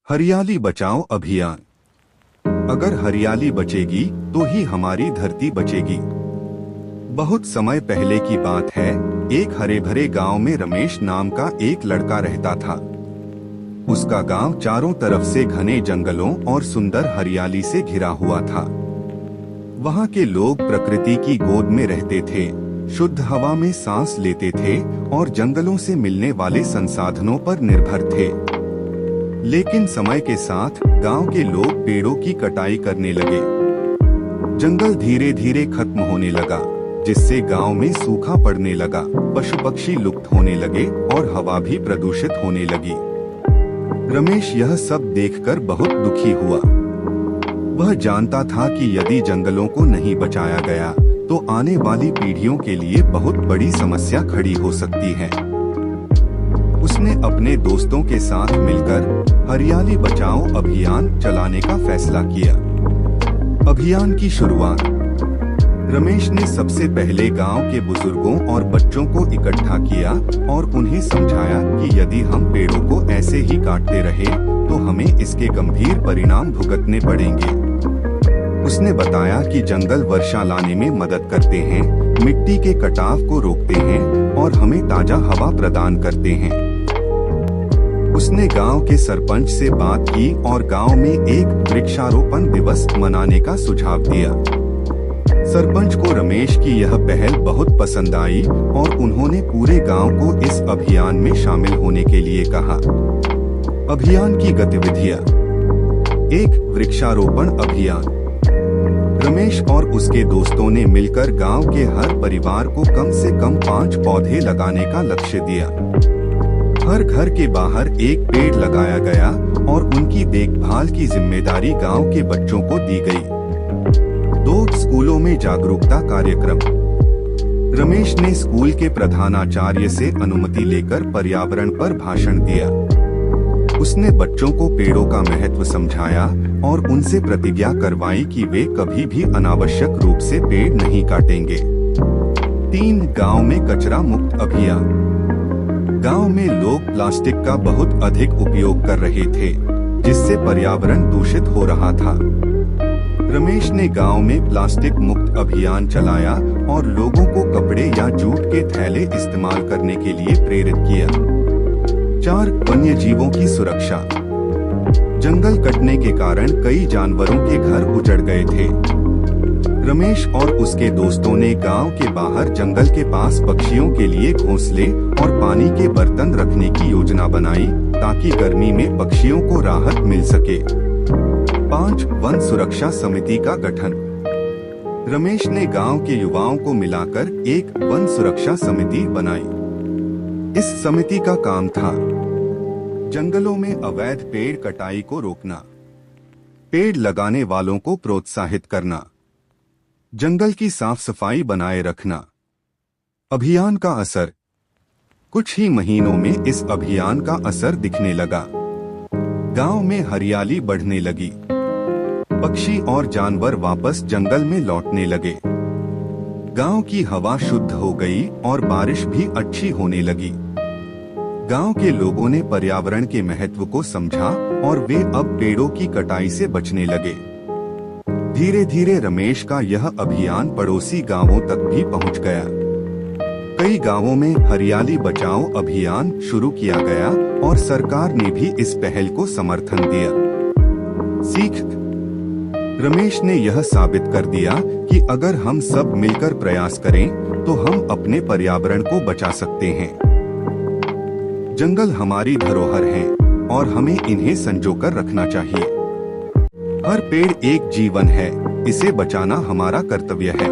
हरियाली बचाओ अभियान। अगर हरियाली बचेगी तो ही हमारी धरती बचेगी। बहुत समय पहले की बात है, एक हरे भरे गांव में रमेश नाम का एक लड़का रहता था। उसका गांव चारों तरफ से घने जंगलों और सुंदर हरियाली से घिरा हुआ था। वहां के लोग प्रकृति की गोद में रहते थे, शुद्ध हवा में सांस लेते थे और जंगलों से मिलने वाले संसाधनों पर निर्भर थे। लेकिन समय के साथ गांव के लोग पेड़ों की कटाई करने लगे। जंगल धीरे धीरे खत्म होने लगा, जिससे गांव में सूखा पड़ने लगा, पशु पक्षी लुप्त होने लगे और हवा भी प्रदूषित होने लगी। रमेश यह सब देखकर बहुत दुखी हुआ। वह जानता था कि यदि जंगलों को नहीं बचाया गया तो आने वाली पीढ़ियों के लिए बहुत बड़ी समस्या खड़ी हो सकती है। उसने अपने दोस्तों के साथ मिलकर हरियाली बचाओ अभियान चलाने का फैसला किया। अभियान की शुरुआत रमेश ने सबसे पहले गांव के बुजुर्गों और बच्चों को इकट्ठा किया और उन्हें समझाया कि यदि हम पेड़ों को ऐसे ही काटते रहे तो हमें इसके गंभीर परिणाम भुगतने पड़ेंगे। उसने बताया कि जंगल वर्षा लाने में मदद करते हैं, मिट्टी के कटाव को रोकते हैं और हमें ताजा हवा प्रदान करते हैं। उसने गांव के सरपंच से बात की और गांव में एक वृक्षारोपण दिवस मनाने का सुझाव दिया। सरपंच को रमेश की यह पहल बहुत पसंद आई और उन्होंने पूरे गांव को इस अभियान में शामिल होने के लिए कहा। अभियान की गतिविधियां। 1. वृक्षारोपण अभियान। रमेश और उसके दोस्तों ने मिलकर गांव के हर परिवार को कम से कम 5 पौधे लगाने का लक्ष्य दिया। हर घर के बाहर एक पेड़ लगाया गया और उनकी देखभाल की जिम्मेदारी गांव के बच्चों को दी गई। 2. स्कूलों में जागरूकता कार्यक्रम। रमेश ने स्कूल के प्रधानाचार्य से अनुमति लेकर पर्यावरण पर भाषण दिया। उसने बच्चों को पेड़ों का महत्व समझाया और उनसे प्रतिज्ञा करवाई कि वे कभी भी अनावश्यक रूप से पेड़ नहीं काटेंगे। 3. गांव में कचरा मुक्त अभियान। गांव में लोग प्लास्टिक का बहुत अधिक उपयोग कर रहे थे, जिससे पर्यावरण दूषित हो रहा था। रमेश ने गांव में प्लास्टिक मुक्त अभियान चलाया और लोगों को कपड़े या जूट के थैले इस्तेमाल करने के लिए प्रेरित किया। 4. वन्य जीवों की सुरक्षा। जंगल कटने के कारण कई जानवरों के घर उजड़ गए थे। रमेश और उसके दोस्तों ने गांव के बाहर जंगल के पास पक्षियों के लिए घोंसले और पानी के बर्तन रखने की योजना बनाई ताकि गर्मी में पक्षियों को राहत मिल सके। 5. वन सुरक्षा समिति का गठन। रमेश ने गांव के युवाओं को मिलाकर एक वन सुरक्षा समिति बनाई। इस समिति का काम था जंगलों में अवैध पेड़ कटाई को रोकना, पेड़ लगाने वालों को प्रोत्साहित करना, जंगल की साफ सफाई बनाए रखना। अभियान का असर। कुछ ही महीनों में इस अभियान का असर दिखने लगा। गांव में हरियाली बढ़ने लगी, पक्षी और जानवर वापस जंगल में लौटने लगे। गांव की हवा शुद्ध हो गई और बारिश भी अच्छी होने लगी। गांव के लोगों ने पर्यावरण के महत्व को समझा और वे अब पेड़ों की कटाई से बचने लगे। धीरे धीरे रमेश का यह अभियान पड़ोसी गांवों तक भी पहुंच गया। कई गांवों में हरियाली बचाओ अभियान शुरू किया गया और सरकार ने भी इस पहल को समर्थन दिया। सीख। रमेश ने यह साबित कर दिया कि अगर हम सब मिलकर प्रयास करें तो हम अपने पर्यावरण को बचा सकते हैं। जंगल हमारी धरोहर हैं और हमें इन्हें संजोकर रखना चाहिए। हर पेड़ एक जीवन है, इसे बचाना हमारा कर्तव्य है।